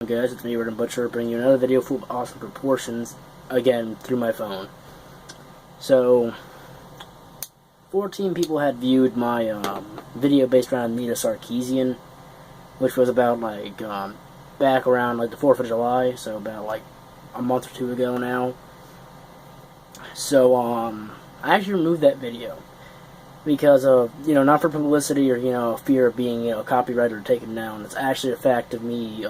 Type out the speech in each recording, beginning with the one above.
Guys, it's me, Redone Butcher, bringing you another video full of awesome proportions, again, through my phone. So, 14 people had viewed my video based around Anita Sarkeesian, which was about, back around, the 4th of July, so about, a month or two ago now. So, I actually removed that video because of, not for publicity or, fear of being, copyrighted or taken down. It's actually a fact of me,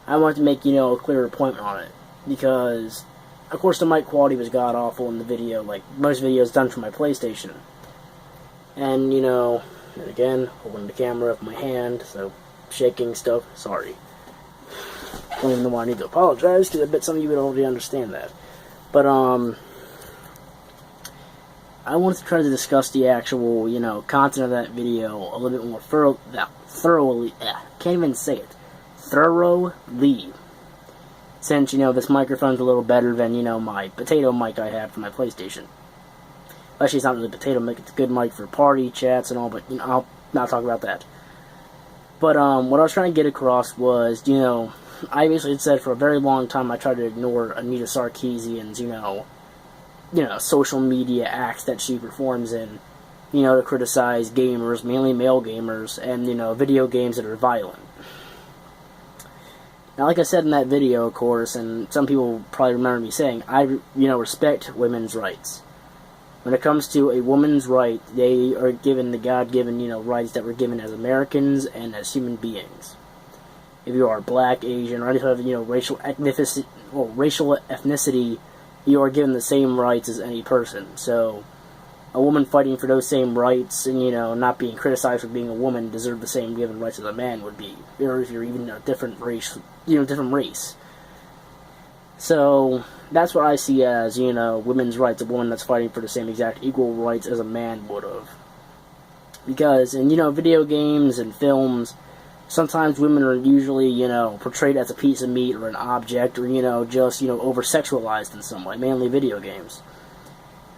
I wanted to make, a clearer point on it, because, of course, the mic quality was god-awful in the video, like most videos done from my PlayStation. And, and again, holding the camera up in my hand, so shaking stuff, sorry. Don't even know why I need to apologize, because I bet some of you would already understand that. But, I wanted to try to discuss the actual, content of that video a little bit more thoroughly, can't even say it. Thoroughly. Since, this microphone's a little better than, my potato mic I have for my PlayStation. Actually, it's not really a potato mic, it's a good mic for party chats and all, but, I'll not talk about that. But, what I was trying to get across was, I basically had said for a very long time I tried to ignore Anita Sarkeesian's, social media acts that she performs in, to criticize gamers, mainly male gamers, and, video games that are violent. Now, like I said in that video, of course, and some people probably remember me saying, I, respect women's rights. When it comes to a woman's right, they are given the God-given, rights that were given as Americans and as human beings. If you are black, Asian, or any sort of, racial ethnicity, you are given the same rights as any person. So, a woman fighting for those same rights and, not being criticized for being a woman deserve the same given rights as a man would be. Or if you're even a different race, different race. So, that's what I see as, women's rights, a woman that's fighting for the same exact equal rights as a man would have. Because in, video games and films, sometimes women are usually, portrayed as a piece of meat or an object or, just, over-sexualized in some way, mainly video games.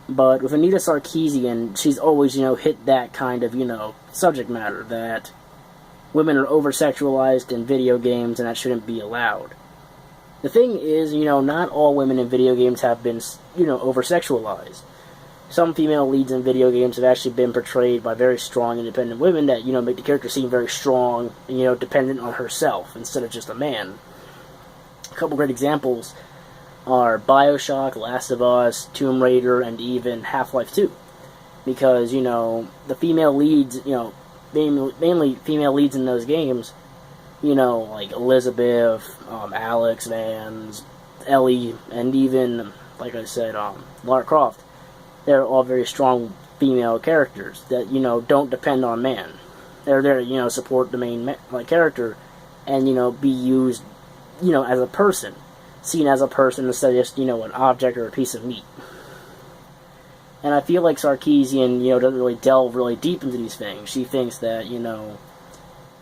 But with Anita Sarkeesian, she's always, hit that kind of, subject matter, that women are over-sexualized in video games and that shouldn't be allowed. The thing is, not all women in video games have been, over-sexualized. Some female leads in video games have actually been portrayed by very strong, independent women that, make the character seem very strong and, dependent on herself instead of just a man. A couple great examples are BioShock, Last of Us, Tomb Raider, and even Half-Life 2. Because, the female leads, mainly female leads in those games, like Elizabeth, Alex, Vance, Ellie, and even, like I said, Lara Croft. They're all very strong female characters that, don't depend on man. They're there to, support the main character and, be used, as a person. Seen as a person instead of just, an object or a piece of meat. And I feel like Sarkeesian, doesn't really delve really deep into these things. She thinks that,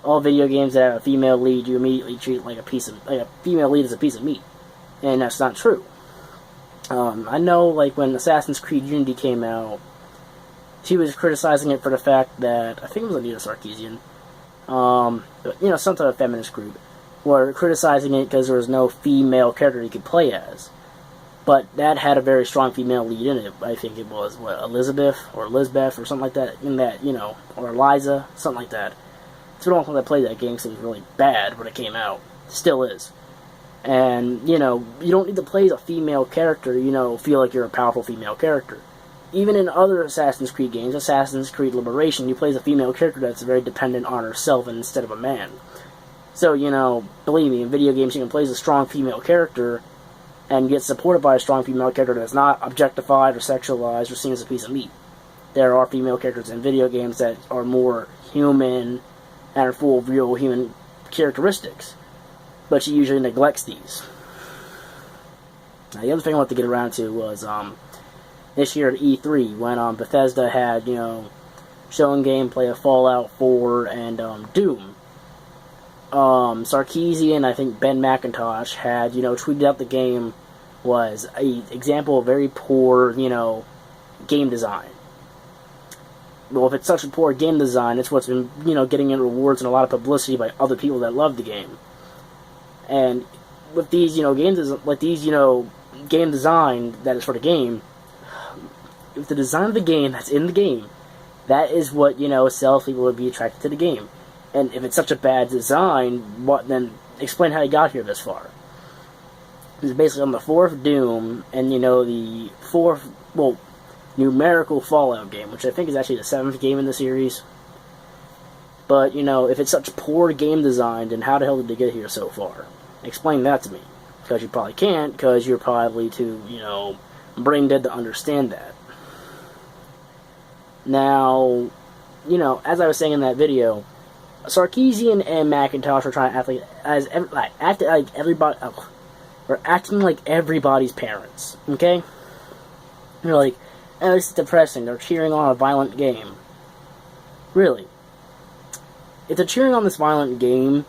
all video games that have a female lead, you immediately treat like a female lead as a piece of meat. And that's not true. I know, when Assassin's Creed Unity came out, she was criticizing it for the fact that, I think it was Anita Sarkeesian, but, some type of feminist group, were criticizing it because there was no female character you could play as. But that had a very strong female lead in it. I think it was, Elizabeth, or Lisbeth, or something like that, in that, or Eliza, something like that. It's been a long time I played that game, so it was really bad when it came out. Still is. And, you don't need to play as a female character, feel like you're a powerful female character. Even in other Assassin's Creed games, Assassin's Creed Liberation, you play as a female character that's very dependent on herself instead of a man. So, believe me, in video games you can play as a strong female character and get supported by a strong female character that's not objectified or sexualized or seen as a piece of meat. There are female characters in video games that are more human and are full of real human characteristics. But she usually neglects these. Now, the other thing I wanted to get around to was, this year at E3, when, Bethesda had, showing gameplay of Fallout 4 and, Doom. Sarkeesian, I think Ben McIntosh, had, tweeted out the game was an example of very poor, game design. well, if it's such a poor game design, it's what's been, getting in rewards and a lot of publicity by other people that love the game. And with these, game design that is for the game, if the design of the game that's in the game, that is what, sells people would be attracted to the game. And if it's such a bad design, then explain how you got here this far. It's basically on the 4th Doom, and, the 4th, numerical Fallout game, which I think is actually the 7th game in the series. But, if it's such poor game design, then how the hell did they get here so far? Explain that to me. Because you probably can't, because you're probably too, brain dead to understand that. Now, as I was saying in that video, Sarkeesian and McIntosh are trying to we're acting like everybody's parents, okay? They're like, oh, this is depressing, they're cheering on a violent game. Really? If they're cheering on this violent game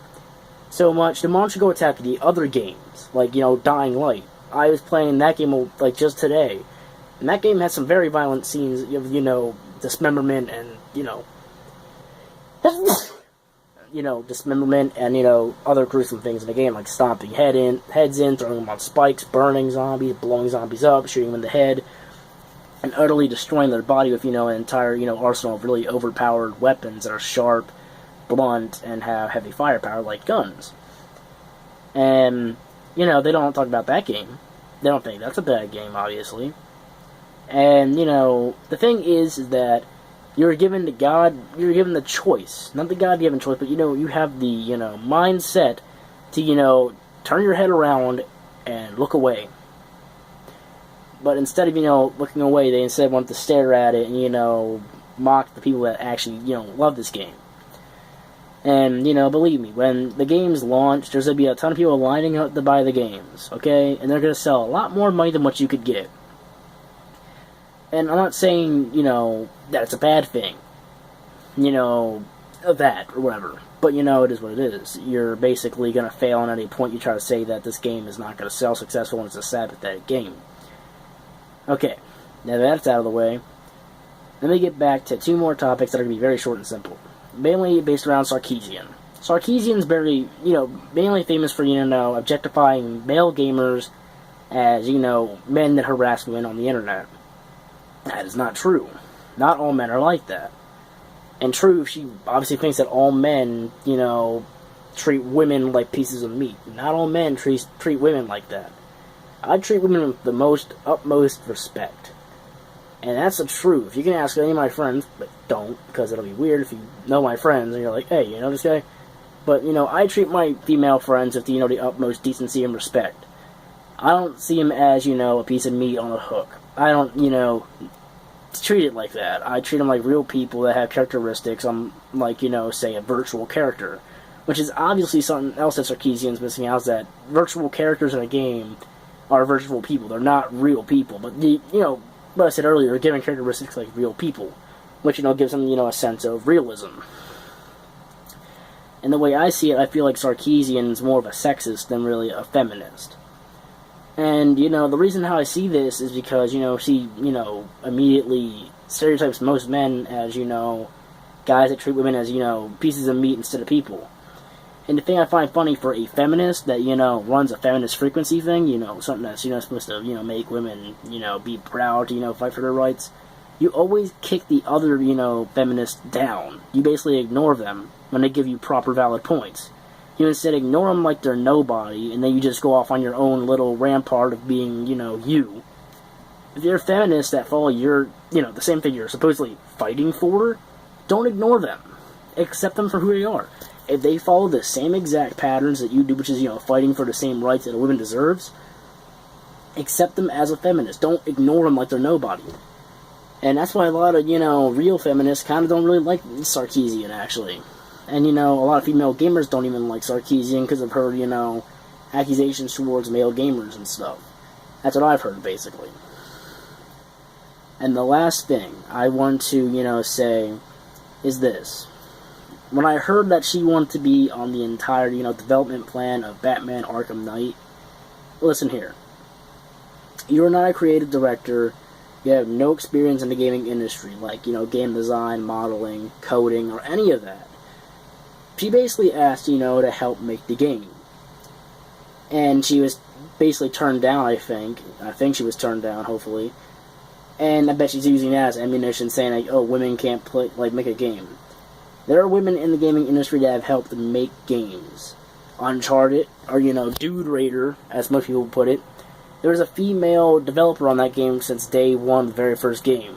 so much, then why don't you go attack the other games? Like, Dying Light. I was playing that game, just today. And that game has some very violent scenes of, dismemberment and, dismemberment and, other gruesome things in the game, like stomping heads in, throwing them on spikes, burning zombies, blowing zombies up, shooting them in the head, and utterly destroying their body with, an entire, arsenal of really overpowered weapons that are sharp, blunt, and have heavy firepower, like guns. And, they don't talk about that game. They don't think that's a bad game, obviously. And, the thing is that you're given the choice. Not the God-given choice, but, you have the, mindset to, turn your head around and look away. But instead of, looking away, they instead want to stare at it and, mock the people that actually, love this game. And, believe me, when the game's launched, there's going to be a ton of people lining up to buy the games, okay? And they're going to sell a lot more money than what you could get. And I'm not saying, that it's a bad thing. That, or whatever. But, it is what it is. You're basically going to fail on any point you try to say that this game is not going to sell successful and it's a sad, pathetic game. Okay, now that that's out of the way, let me get back to 2 more topics that are going to be very short and simple. Mainly based around Sarkeesian. Sarkeesian's very, mainly famous for, objectifying male gamers as, men that harass women on the internet. That is not true. Not all men are like that. And true, she obviously thinks that all men, treat women like pieces of meat. Not all men treat women like that. I treat women with the utmost respect. And that's the truth. You can ask any of my friends, but don't, because it'll be weird if you know my friends and you're like, hey, you know this guy? But, I treat my female friends with, the utmost decency and respect. I don't see him as, a piece of meat on a hook. I don't, treat it like that. I treat them like real people that have characteristics, like, say, a virtual character. Which is obviously something else that Sarkeesian's missing out, is that virtual characters in a game are virtual people. They're not real people. But, what I said earlier, giving characteristics like real people. Which, gives them, a sense of realism. And the way I see it, I feel like Sarkeesian's more of a sexist than really a feminist. And, the reason how I see this is because, she, immediately stereotypes most men as, guys that treat women as, pieces of meat instead of people. And the thing I find funny for a feminist that, runs a feminist frequency thing, something that's, supposed to, make women, be proud to, fight for their rights, you always kick the other, feminists down. You basically ignore them when they give you proper valid points. You instead ignore them like they're nobody, and then you just go off on your own little rampart of being, you. If you're a feminist that follow your, the same thing you're supposedly fighting for, don't ignore them. Accept them for who they are. If they follow the same exact patterns that you do, which is, fighting for the same rights that a woman deserves, accept them as a feminist. Don't ignore them like they're nobody. And that's why a lot of, real feminists kind of don't really like Sarkeesian, actually. And, a lot of female gamers don't even like Sarkeesian because of her, accusations towards male gamers and stuff. That's what I've heard, basically. And the last thing I want to, say is this. When I heard that she wanted to be on the entire, development plan of Batman Arkham Knight, listen here. You're not a creative director. you have no experience in the gaming industry, like, you know, game design, modeling, coding, or any of that. She basically asked, you know, to help make the game. And she was basically turned down, I think. I think she was turned down, hopefully. And I bet she's using that as ammunition, saying, like, oh, women can't play, like, make a game. There are women in the gaming industry that have helped make games. Uncharted, or, you know, Dude Raider, as most people put it. There was a female developer on that game since day one, the very first game.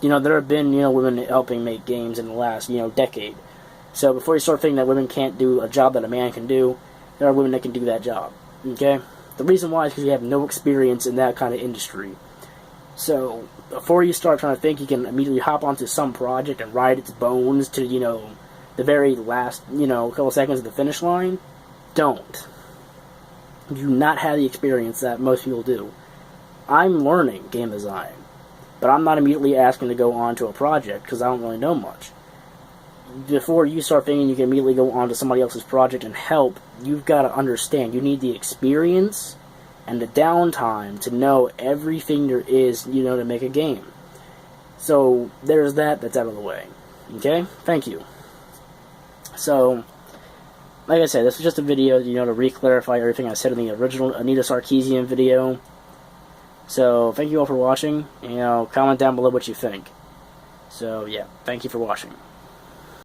You know, there have been, you know, women helping make games in the last, you know, decade. So before you start thinking that women can't do a job that a man can do, there are women that can do that job. Okay? The reason why is because you have no experience in that kind of industry. So, before you start trying to think you can immediately hop onto some project and ride its bones to, you know, the very last, you know, couple seconds of the finish line, don't. You do not have the experience that most people do. I'm learning game design, but I'm not immediately asking to go on to a project because I don't really know much. Before you start thinking you can immediately go on to somebody else's project and help, you've got to understand. You need the experience and the downtime to know everything there is, you know, to make a game. So, there's that's out of the way. Okay? Thank you. So, like I said, this is just a video, you know, to re-clarify everything I said in the original Anita Sarkeesian video. So, thank you all for watching, and, you know, comment down below what you think. So, yeah, thank you for watching.